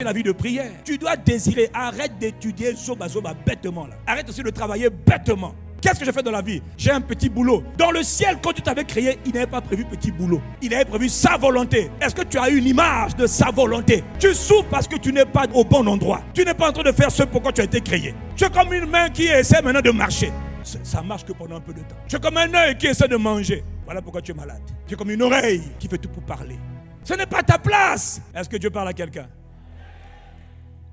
La vie de prière. Tu dois désirer. Arrête d'étudier zoba bêtement là. Arrête aussi de travailler bêtement. Qu'est-ce que je fais dans la vie? J'ai un petit boulot. Dans le ciel, quand tu t'avais créé, il n'avait pas prévu petit boulot. Il avait prévu sa volonté. Est-ce que tu as une image de sa volonté? Tu souffres parce que tu n'es pas au bon endroit. Tu n'es pas en train de faire ce pourquoi tu as été créé. Tu es comme une main qui essaie maintenant de marcher. Ça marche que pendant un peu de temps. Tu es comme un œil qui essaie de manger. Voilà pourquoi tu es malade. Tu es comme une oreille qui fait tout pour parler. Ce n'est pas ta place. Est-ce que Dieu parle à quelqu'un?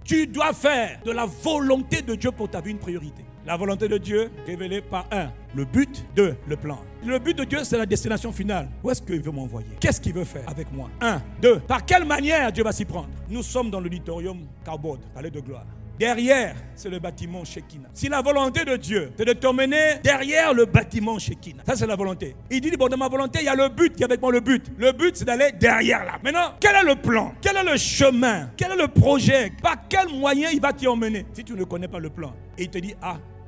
Tu dois faire de la volonté de Dieu pour ta vie une priorité. La volonté de Dieu révélée par 1, le but, 2, le plan. Le but de Dieu, c'est la destination finale. Où est-ce qu'il veut m'envoyer? Qu'est-ce qu'il veut faire avec moi? 1, 2, par quelle manière Dieu va s'y prendre? Nous sommes dans l'auditorium Carbode, palais de gloire. Derrière, c'est le bâtiment Shekinah. Si la volonté de Dieu, c'est de t'emmener derrière le bâtiment Shekinah. Ça, c'est la volonté. Il dit, bon, dans ma volonté, il y a le but. Il y a avec moi le but. Le but, c'est d'aller derrière là. Maintenant, quel est le plan? Quel est le chemin? Quel est le projet? Par quel moyen il va t'y emmener? Si tu ne connais pas le plan, et il te dit,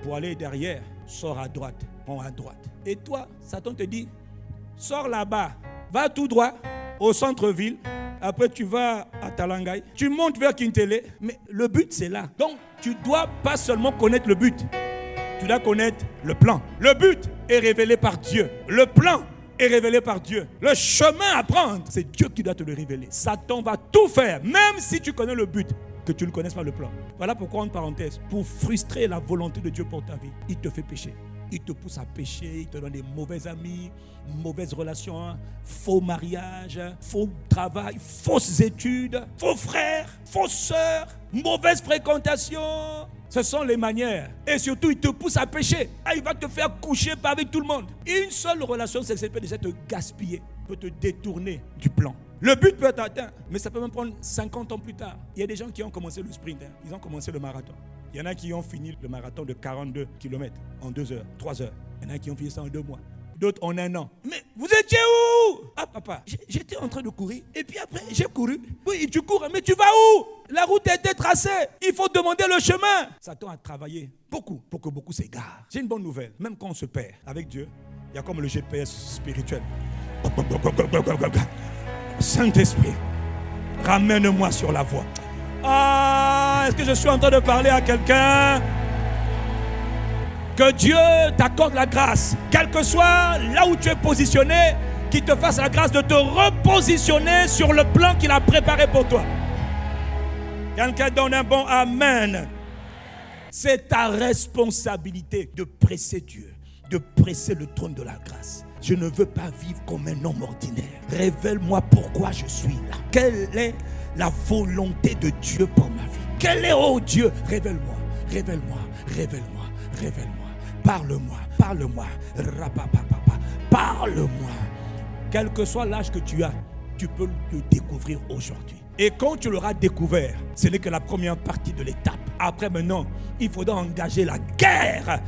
pour aller derrière, sors à droite, prends à droite. Et toi, Satan te dit, sors là-bas, va tout droit au centre-ville. Après, tu vas à Talangaï, tu montes vers Kintele, mais le but, c'est là. Donc, tu dois pas seulement connaître le but, tu dois connaître le plan. Le but est révélé par Dieu. Le plan est révélé par Dieu. Le chemin à prendre, c'est Dieu qui doit te le révéler. Satan va tout faire, même si tu connais le but, que tu ne connaisses pas le plan. Voilà pourquoi, en parenthèse, pour frustrer la volonté de Dieu pour ta vie, il te fait pécher. Il te pousse à pécher, il te donne des mauvais amis, mauvaises relations, faux mariage, faux travail, fausses études, faux frères, fausses sœurs, mauvaise fréquentation. Ce sont les manières. Et surtout, il te pousse à pécher. Il va te faire coucher avec tout le monde. Une seule relation sexuelle peut déjà te gaspiller, peut te détourner du plan. Le but peut être atteint, mais ça peut même prendre 50 ans plus tard. Il y a des gens qui ont commencé le sprint, ils ont commencé le marathon. Il y en a qui ont fini le marathon de 42 km en 2 heures, 3 heures. Il y en a qui ont fini ça en 2 mois. D'autres en 1 an. Mais vous étiez où? Papa, j'étais en train de courir. Et puis après, j'ai couru. Oui, tu cours, mais tu vas où? La route a été tracée. Il faut demander le chemin. Satan a travaillé beaucoup pour que beaucoup s'égarent. J'ai une bonne nouvelle. Même quand on se perd avec Dieu, il y a comme le GPS spirituel. Saint-Esprit, ramène-moi sur la voie. Est-ce que je suis en train de parler à quelqu'un? Que Dieu t'accorde la grâce, quel que soit là où tu es positionné, qu'il te fasse la grâce de te repositionner sur le plan qu'il a préparé pour toi. Quelqu'un donne un bon amen. C'est ta responsabilité de presser Dieu, de presser le trône de la grâce. Je ne veux pas vivre comme un homme ordinaire. Révèle-moi pourquoi je suis là. Quelle est la volonté de Dieu pour ma vie? Quelle est, oh Dieu? Révèle-moi, révèle-moi, révèle-moi, révèle-moi. Parle-moi, parle-moi. Parle-moi. Quel que soit l'âge que tu as, tu peux le découvrir aujourd'hui. Et quand tu l'auras découvert, ce n'est que la première partie de l'étape. Après maintenant, il faudra engager la guerre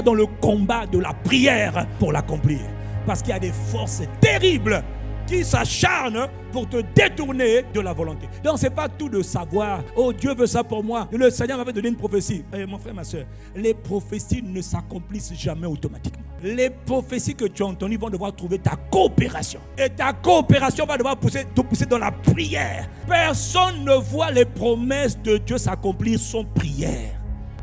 dans le combat de la prière pour l'accomplir. Parce qu'il y a des forces terribles qui s'acharnent pour te détourner de la volonté. Donc ce n'est pas tout de savoir, oh Dieu veut ça pour moi, le Seigneur m'avait donné une prophétie. Mon frère, ma soeur, les prophéties ne s'accomplissent jamais automatiquement. Les prophéties que tu as entendues vont devoir trouver ta coopération. Et ta coopération va devoir te pousser dans la prière. Personne ne voit les promesses de Dieu s'accomplir sans prière.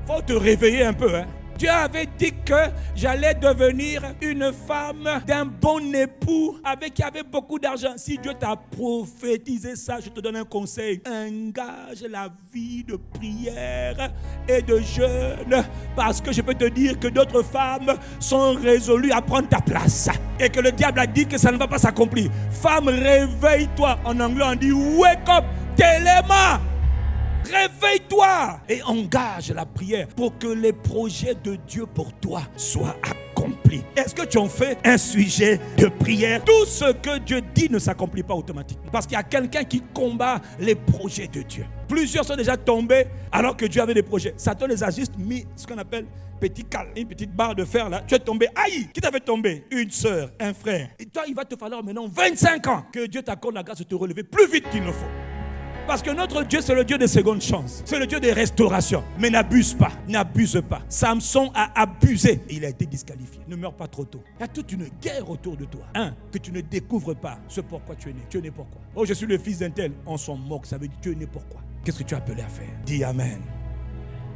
Il faut te réveiller un peu, Dieu avait dit que j'allais devenir une femme d'un bon époux avec qui avait beaucoup d'argent. Si Dieu t'a prophétisé ça, je te donne un conseil. Engage la vie de prière et de jeûne, parce que je peux te dire que d'autres femmes sont résolues à prendre ta place et que le diable a dit que ça ne va pas s'accomplir. Femme, réveille-toi. En anglais, on dit wake up, téléma. Réveille-toi et engage la prière pour que les projets de Dieu pour toi soient accomplis. Est-ce que tu en fais un sujet de prière? Tout ce que Dieu dit ne s'accomplit pas automatiquement, parce qu'il y a quelqu'un qui combat les projets de Dieu. Plusieurs sont déjà tombés alors que Dieu avait des projets. Satan les a juste mis ce qu'on appelle petit cal, une petite barre de fer là. Tu es tombé. Aïe! Qui t'a fait tomber? Une sœur, un frère. Et toi, il va te falloir maintenant 25 ans que Dieu t'accorde la grâce de te relever plus vite qu'il ne faut. Parce que notre Dieu, c'est le Dieu des secondes chances. C'est le Dieu des restaurations. Mais n'abuse pas, n'abuse pas. Samson a abusé et il a été disqualifié. Ne meurs pas trop tôt. Il y a toute une guerre autour de toi. Que tu ne découvres pas ce pourquoi tu es né. Tu es né pourquoi? Oh, je suis le fils d'un tel. On s'en moque, ça veut dire tu es né pourquoi? Qu'est-ce que tu es appelé à faire? Dis Amen.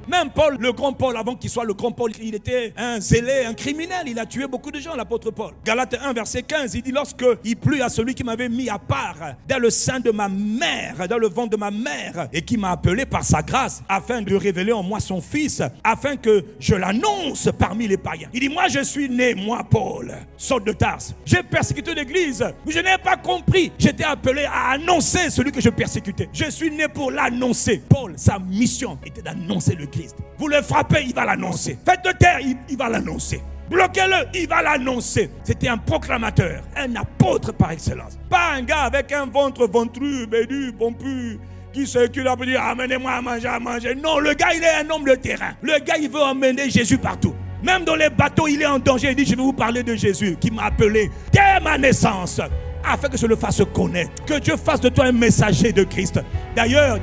Même Paul, le grand Paul, avant qu'il soit le grand Paul, il était un zélé, un criminel. Il a tué beaucoup de gens, l'apôtre Paul. Galates 1, verset 15, il dit: lorsque il plut à celui qui m'avait mis à part dans le sein de ma mère, dans le ventre de ma mère, et qui m'a appelé par sa grâce, afin de révéler en moi son fils, afin que je l'annonce parmi les païens. Il dit: moi je suis né, moi Paul, Saul de Tarse. J'ai persécuté l'église, mais je n'ai pas compris. J'étais appelé à annoncer celui que je persécutais. Je suis né pour l'annoncer. Paul, sa mission était d'annoncer le Christ. Vous le frappez, il va l'annoncer. Faites-le taire, il va l'annoncer. Bloquez-le, il va l'annoncer. C'était un proclamateur, un apôtre par excellence. Pas un gars avec un ventre ventru, bédu, pompu, qui circule pour dire: amenez-moi à manger, à manger. Non, le gars, il est un homme de terrain. Le gars, il veut emmener Jésus partout. Même dans les bateaux, il est en danger. Il dit: je vais vous parler de Jésus qui m'a appelé dès ma naissance, afin que je le fasse connaître. Que Dieu fasse de toi un messager de Christ. D'ailleurs,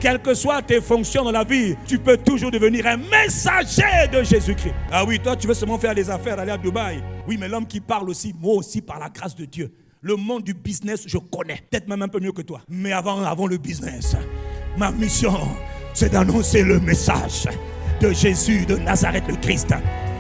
quelles que soient tes fonctions dans la vie, tu peux toujours devenir un messager de Jésus-Christ. Ah oui, toi tu veux seulement faire des affaires, aller à Dubaï. Oui, mais l'homme qui parle aussi, moi aussi par la grâce de Dieu. Le monde du business, je connais. Peut-être même un peu mieux que toi. Mais avant le business, ma mission, c'est d'annoncer le message de Jésus de Nazareth le Christ.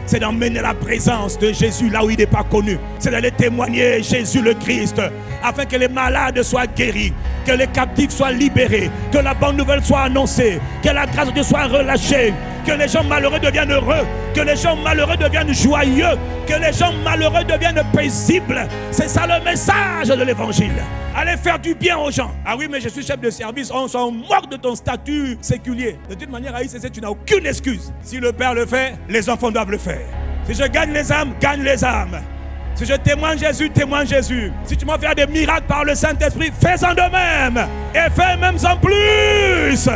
C'est d'emmener la présence de Jésus là où il n'est pas connu. C'est d'aller témoigner Jésus le Christ, afin que les malades soient guéris, que les captifs soient libérés, que la bonne nouvelle soit annoncée, que la grâce de Dieu soit relâchée, que les gens malheureux deviennent heureux, que les gens malheureux deviennent joyeux, que les gens malheureux deviennent paisibles. C'est ça le message de l'évangile. Allez faire du bien aux gens. Ah oui, mais je suis chef de service. On s'en moque de ton statut séculier. De toute manière, à ICC, tu n'as aucune excuse. Si le Père le fait, les enfants doivent le faire. Si je gagne les âmes, gagne les âmes. Si je témoigne Jésus, témoigne Jésus. Si tu m'as fait des miracles par le Saint-Esprit, fais-en de même. Et fais même en plus.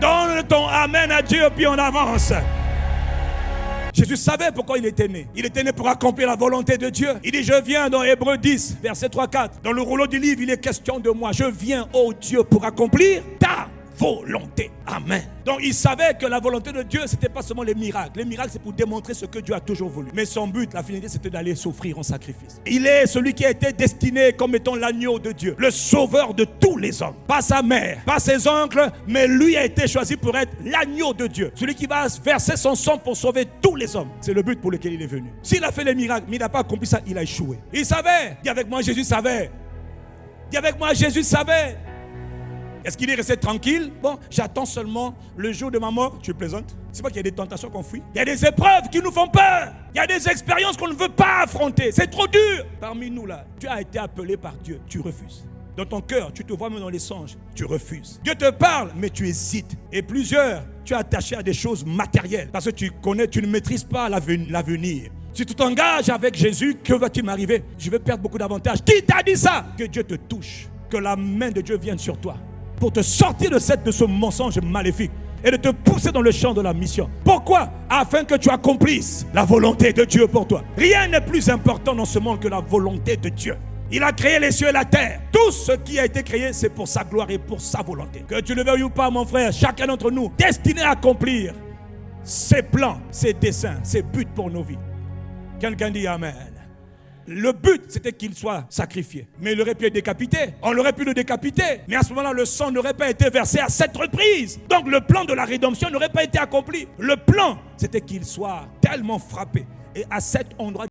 Donne ton amen à Dieu, puis on avance. Jésus savait pourquoi il était né. Il était né pour accomplir la volonté de Dieu. Il dit: je viens dans Hébreux 10, verset 3-4. Dans le rouleau du livre, il est question de moi. Je viens, ô Dieu, pour accomplir ta volonté. Amen. Donc il savait que la volonté de Dieu, c'était pas seulement les miracles. Les miracles, c'est pour démontrer ce que Dieu a toujours voulu. Mais son but, la finalité, c'était d'aller s'offrir en sacrifice. Il est celui qui a été destiné comme étant l'agneau de Dieu, le sauveur de tous les hommes. Pas sa mère, pas ses oncles, mais lui a été choisi pour être l'agneau de Dieu. Celui qui va verser son sang pour sauver tous les hommes. C'est le but pour lequel il est venu. S'il a fait les miracles, mais il n'a pas accompli ça, il a échoué. Il savait. Dis avec moi, Jésus savait. Dis avec moi, Jésus savait. Est-ce qu'il est resté tranquille? Bon, j'attends seulement le jour de ma mort. Tu plaisantes? C'est pas qu'il y a des tentations qu'on fuit. Il y a des épreuves qui nous font peur. Il y a des expériences qu'on ne veut pas affronter. C'est trop dur. Parmi nous là, tu as été appelé par Dieu. Tu refuses. Dans ton cœur, tu te vois même dans les songes. Tu refuses. Dieu te parle, mais tu hésites. Et plusieurs, tu es attaché à des choses matérielles. Parce que tu connais, tu ne maîtrises pas l'avenir. Si tu t'engages avec Jésus, que va-t-il m'arriver? Je vais perdre beaucoup d'avantages. Qui t'a dit ça? Que Dieu te touche. Que la main de Dieu vienne sur toi. Pour te sortir de ce mensonge maléfique et de te pousser dans le champ de la mission. Pourquoi? Afin que tu accomplisses la volonté de Dieu pour toi. Rien n'est plus important dans ce monde que la volonté de Dieu. Il a créé les cieux et la terre. Tout ce qui a été créé, c'est pour sa gloire et pour sa volonté. Que tu le veuilles ou pas, mon frère, chacun d'entre nous, destiné à accomplir ses plans, ses desseins, ses buts pour nos vies. Quelqu'un dit Amen. Le but, c'était qu'il soit sacrifié. Mais il aurait pu être décapité. On aurait pu le décapiter. Mais à ce moment-là, le sang n'aurait pas été versé à 7 reprises. Donc le plan de la rédemption n'aurait pas été accompli. Le plan, c'était qu'il soit tellement frappé. Et à 7 endroits